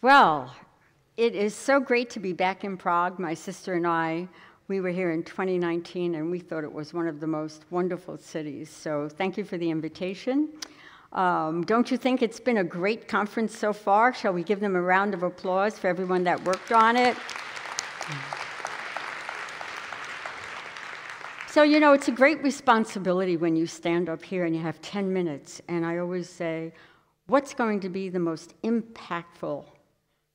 Well, it is so great to be back in Prague. My sister and I, we were here in 2019, and we thought it was one of the most wonderful cities. So thank you for the invitation. Don't you think it's been a great conference so far? Shall we give them a round of applause for everyone that worked on it? So, you know, it's a great responsibility when you stand up here and you have 10 minutes. And I always say, what's going to be the most impactful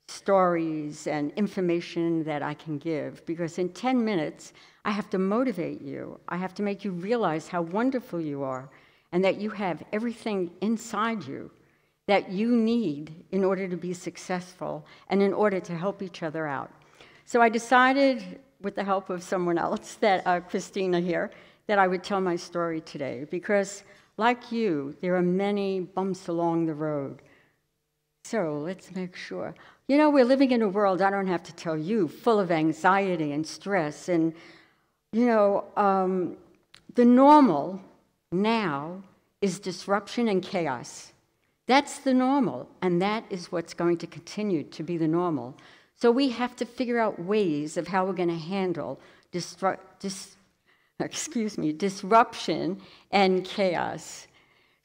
stories and information that I can give? Because in 10 minutes, I have to motivate you. I have to make you realize how wonderful you are and that you have everything inside you that you need in order to be successful and in order to help each other out. So I decided, with the help of someone else, that Christina here, that I would tell my story today. Because, like you, there are many bumps along the road. So let's make sure. You know, we're living in a world, I don't have to tell you, full of anxiety and stress. And, you know, the normal now is disruption and chaos. That's the normal, and that is what's going to continue to be the normal. So we have to figure out ways of how we're going to handle disruption and chaos.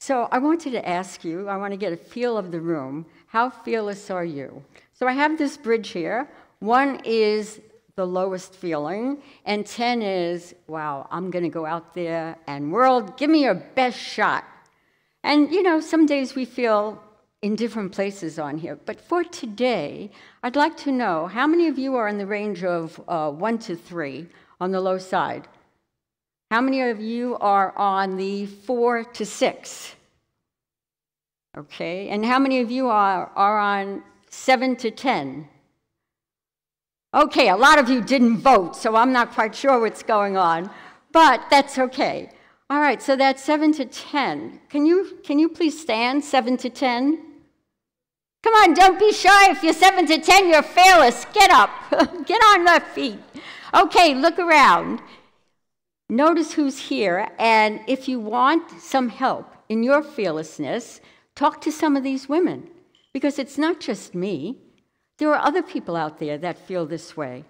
So I wanted to ask you, I want to get a feel of the room. How fearless are you? So I have this bridge here. 1 is the lowest feeling, and 10 is, wow, I'm going to go out there and world, give me your best shot. And, you know, some days we feel in different places on here. But for today, I'd like to know how many of you are in the range of 1 to 3 on the low side? How many of you are on the 4 to 6? Okay, and how many of you are on 7 to 10? Okay, a lot of you didn't vote, so I'm not quite sure what's going on, but that's okay. All right, so that's 7 to 10. Can you please stand, 7 to 10? Come on, don't be shy. If you're 7 to 10, you're fearless. Get up. Get on your feet. Okay, look around. Notice who's here, and if you want some help in your fearlessness, talk to some of these women, because it's not just me. There are other people out there that feel this way.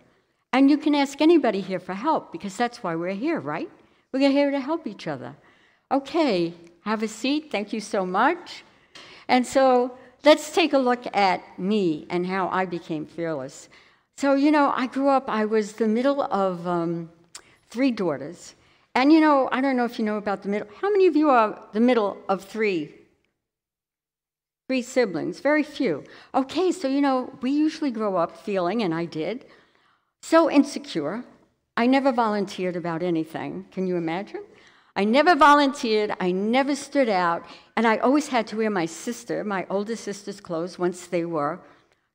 And you can ask anybody here for help, because that's why we're here, right? We're here to help each other. Okay, have a seat. Thank you so much. And so let's take a look at me and how I became fearless. So, you know, I grew up, I was the middle of 3 daughters. And, you know, I don't know if you know about the middle. How many of you are the middle of 3? 3 siblings, very few. Okay, so, you know, we usually grow up feeling, and I did, so insecure. I never volunteered about anything. Can you imagine? I never volunteered, I never stood out, and I always had to wear my older sister's clothes once they were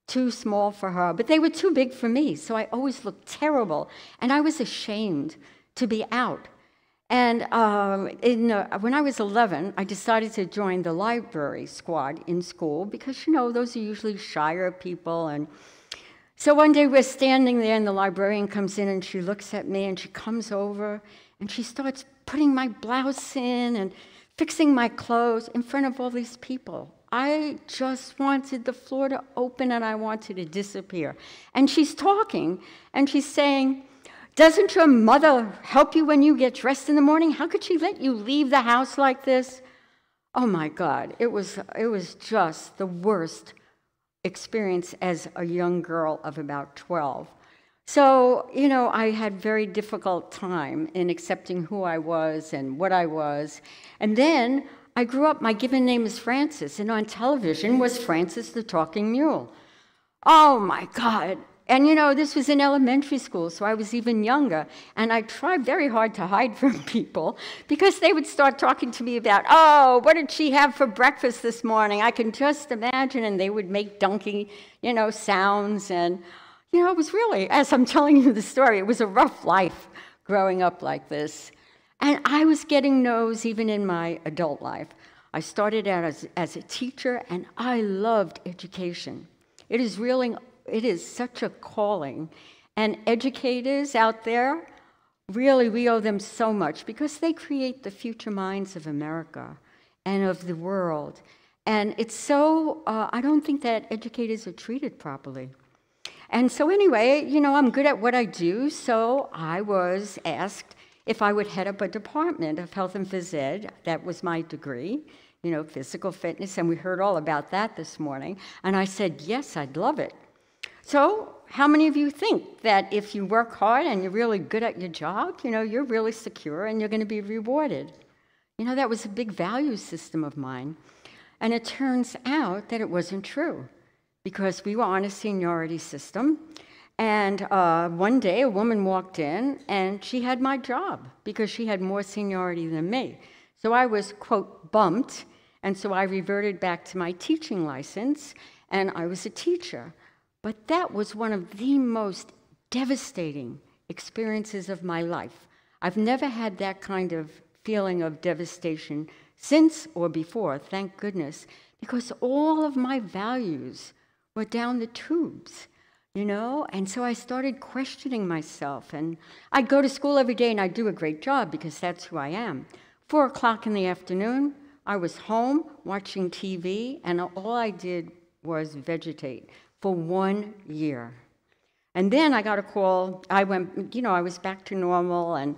too small for her, but they were too big for me, so I always looked terrible, and I was ashamed to be out. And when I was 11, I decided to join the library squad in school because, you know, those are usually shyer people. And so one day we're standing there and the librarian comes in and she looks at me and she comes over and she starts putting my blouse in and fixing my clothes in front of all these people. I just wanted the floor to open and I wanted to disappear. And she's talking and she's saying, "Doesn't your mother help you when you get dressed in the morning? How could she let you leave the house like this?" Oh my God, it was just the worst experience as a young girl of about 12. So, you know, I had very difficult time in accepting who I was and what I was. And then I grew up, my given name is Frances, and on television was Frances the Talking Mule. Oh my God. And, you know, this was in elementary school, so I was even younger. And I tried very hard to hide from people because they would start talking to me about, oh, what did she have for breakfast this morning? I can just imagine. And they would make donkey, you know, sounds. And, you know, it was really, as I'm telling you the story, it was a rough life growing up like this. And I was getting no's even in my adult life. I started out as a teacher, and I loved education. It is such a calling. And educators out there, really, we owe them so much because they create the future minds of America and of the world. And it's so, I don't think that educators are treated properly. And so anyway, I'm good at what I do, so I was asked if I would head up a department of health and phys ed. That was my degree, physical fitness, and we heard all about that this morning. And I said, yes, I'd love it. So how many of you think that if you work hard and you're really good at your job, you're really secure and you're going to be rewarded? That was a big value system of mine. And it turns out that it wasn't true, because we were on a seniority system. And one day a woman walked in and she had my job because she had more seniority than me. So I was, quote, bumped. And so I reverted back to my teaching license and I was a teacher. But that was one of the most devastating experiences of my life. I've never had that kind of feeling of devastation since or before, thank goodness, because all of my values were down the tubes, And so I started questioning myself. And I'd go to school every day and I'd do a great job because that's who I am. 4 o'clock in the afternoon, I was home watching TV, and all I did was vegetate for 1 year. And then I got a call. I was back to normal, and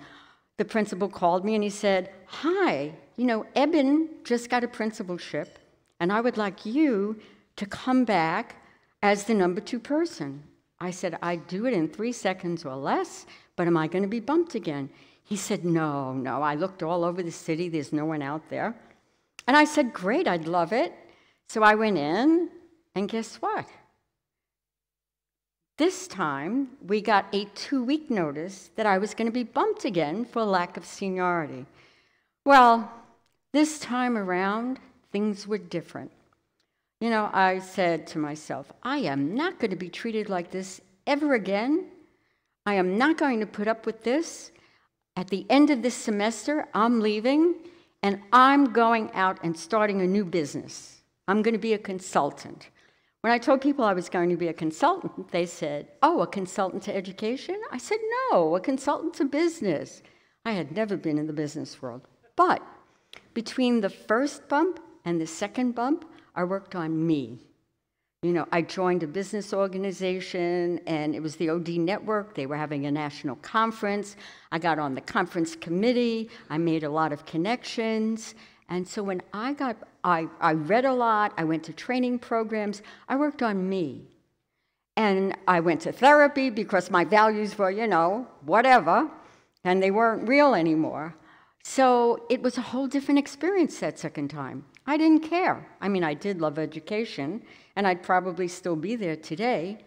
the principal called me and he said, hi, Eben just got a principalship, and I would like you to come back as the number 2 person. I said, I'd do it in 3 seconds or less, but am I going to be bumped again? He said, no. I looked all over the city. There's no one out there. And I said, great, I'd love it. So I went in, and guess what? This time, we got a 2-week notice that I was going to be bumped again for lack of seniority. Well, this time around, things were different. I said to myself, I am not going to be treated like this ever again. I am not going to put up with this. At the end of this semester, I'm leaving, and I'm going out and starting a new business. I'm going to be a consultant. When I told people I was going to be a consultant, they said, oh, a consultant to education? I said, no, a consultant to business. I had never been in the business world. But between the first bump and the second bump, I worked on me. I joined a business organization, and it was the OD Network. They were having a national conference. I got on the conference committee. I made a lot of connections. And so when I read a lot, I went to training programs, I worked on me. And I went to therapy because my values were, whatever, and they weren't real anymore. So it was a whole different experience that second time. I didn't care. I did love education, and I'd probably still be there today.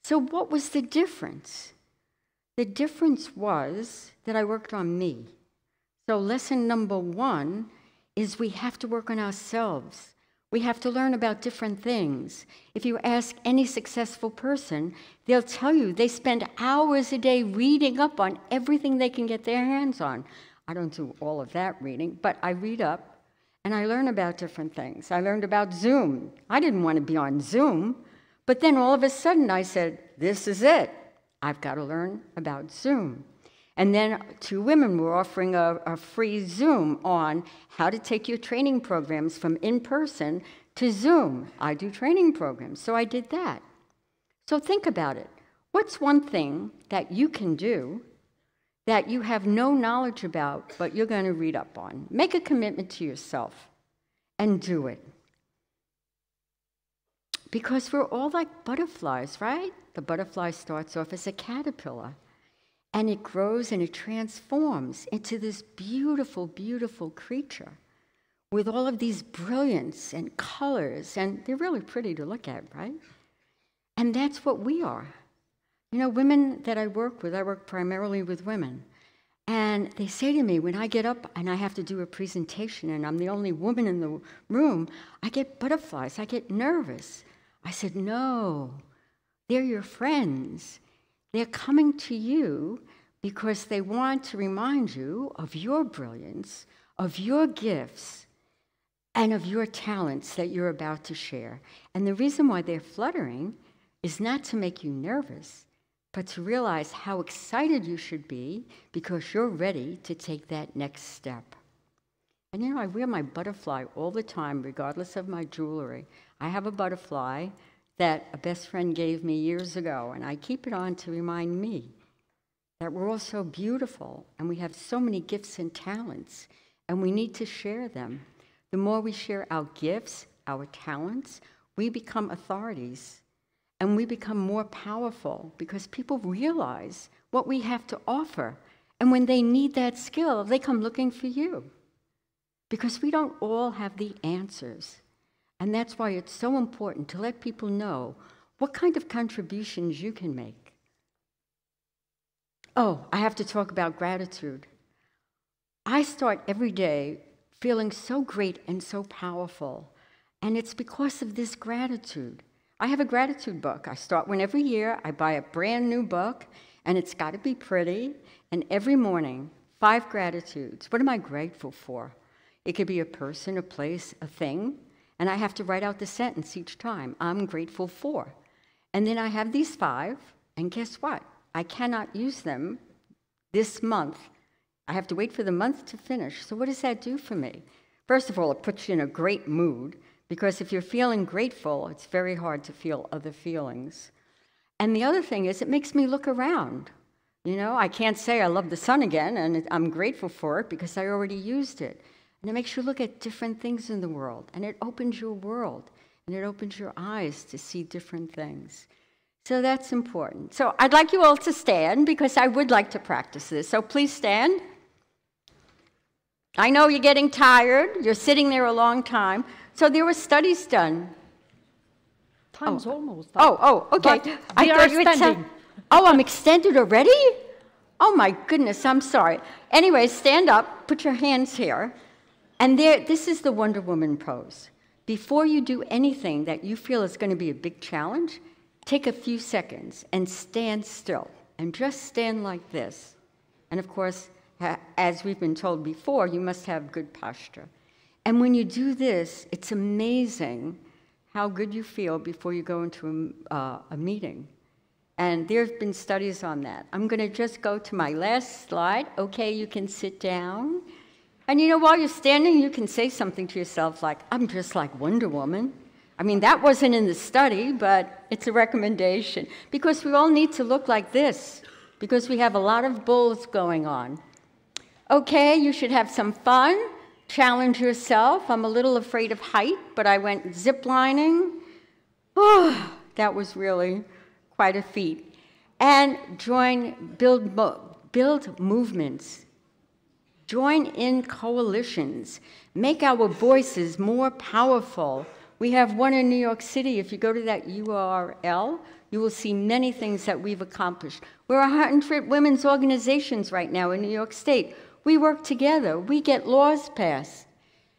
So what was the difference? The difference was that I worked on me. So lesson number 1 is we have to work on ourselves. We have to learn about different things. If you ask any successful person, they'll tell you they spend hours a day reading up on everything they can get their hands on. I don't do all of that reading, but I read up and I learn about different things. I learned about Zoom. I didn't want to be on Zoom, but then all of a sudden I said, this is it. I've got to learn about Zoom. And then 2 women were offering a free Zoom on how to take your training programs from in-person to Zoom. I do training programs, so I did that. So think about it. What's one thing that you can do that you have no knowledge about, but you're going to read up on? Make a commitment to yourself and do it. Because we're all like butterflies, right? The butterfly starts off as a caterpillar. And it grows and it transforms into this beautiful, beautiful creature with all of these brilliance and colors. And they're really pretty to look at, right? And that's what we are. Women that I work primarily with women. And they say to me, when I get up and I have to do a presentation and I'm the only woman in the room, I get butterflies, I get nervous. I said, no, they're your friends. They're coming to you because they want to remind you of your brilliance, of your gifts, and of your talents that you're about to share. And the reason why they're fluttering is not to make you nervous, but to realize how excited you should be because you're ready to take that next step. And you know, I wear my butterfly all the time, regardless of my jewelry. I have a butterfly that a best friend gave me years ago, and I keep it on to remind me that we're all so beautiful, and we have so many gifts and talents, and we need to share them. The more we share our gifts, our talents, we become authorities, and we become more powerful because people realize what we have to offer. And when they need that skill, they come looking for you. Because we don't all have the answers. And that's why it's so important to let people know what kind of contributions you can make. Oh, I have to talk about gratitude. I start every day feeling so great and so powerful. And it's because of this gratitude. I have a gratitude book. I start one every year. I buy a brand new book, and it's got to be pretty. And every morning, 5 gratitudes. What am I grateful for? It could be a person, a place, a thing. And I have to write out the sentence each time. I'm grateful for. And then I have these 5. And guess what? I cannot use them this month. I have to wait for the month to finish. So what does that do for me? First of all, it puts you in a great mood. Because if you're feeling grateful, it's very hard to feel other feelings. And the other thing is, it makes me look around. You know, I can't say I love the sun again, and I'm grateful for it because I already used it. And it makes you look at different things in the world, and it opens your world, and it opens your eyes to see different things. So that's important. So I'd like you all to stand because I would like to practice this. So please stand. I know you're getting tired. You're sitting there a long time. So there were studies done. Time's almost up. Okay. We are extending. I'm extended already? Oh my goodness, I'm sorry. Anyway, stand up, put your hands here. And this is the Wonder Woman pose. Before you do anything that you feel is going to be a big challenge, take a few seconds and stand still. And just stand like this. And of course, as we've been told before, you must have good posture. And when you do this, it's amazing how good you feel before you go into a meeting. And there have been studies on that. I'm going to just go to my last slide. Okay, you can sit down. And you know, while you're standing, you can say something to yourself like, I'm just like Wonder Woman. I mean, that wasn't in the study, but it's a recommendation. Because we all need to look like this, because we have a lot of bulls going on. Okay, you should have some fun. Challenge yourself. I'm a little afraid of height, but I went zip lining. Oh, that was really quite a feat. And build movements. Join in coalitions. Make our voices more powerful. We have one in New York City. If you go to that URL, you will see many things that we've accomplished. We're 100 women's organizations right now in New York State. We work together. We get laws passed.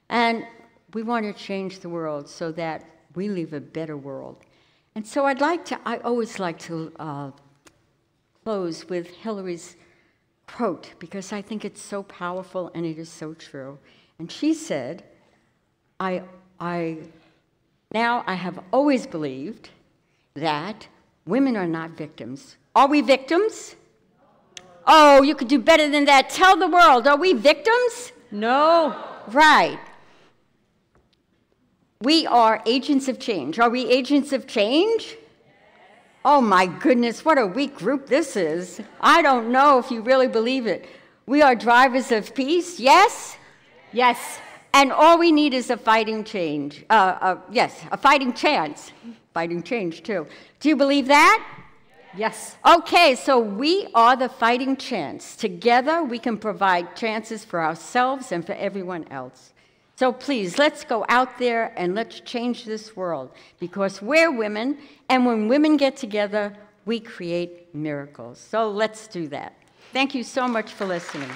And we want to change the world so that we live a better world. And so I always like to close with Hillary's quote, because I think it's so powerful and it is so true. And she said, I have always believed that women are not victims. Are we victims? Oh, you could do better than that. Tell the world, are we victims? No. Right. We are agents of change. Are we agents of change? Oh my goodness, what a weak group this is. I don't know if you really believe it. We are drivers of peace, yes? Yes. And all we need is a fighting change. Yes, a fighting chance. Fighting change, too. Do you believe that? Yes. Okay, so we are the fighting chance. Together, we can provide chances for ourselves and for everyone else. So please, let's go out there and let's change this world, because we're women, and when women get together, we create miracles. So let's do that. Thank you so much for listening.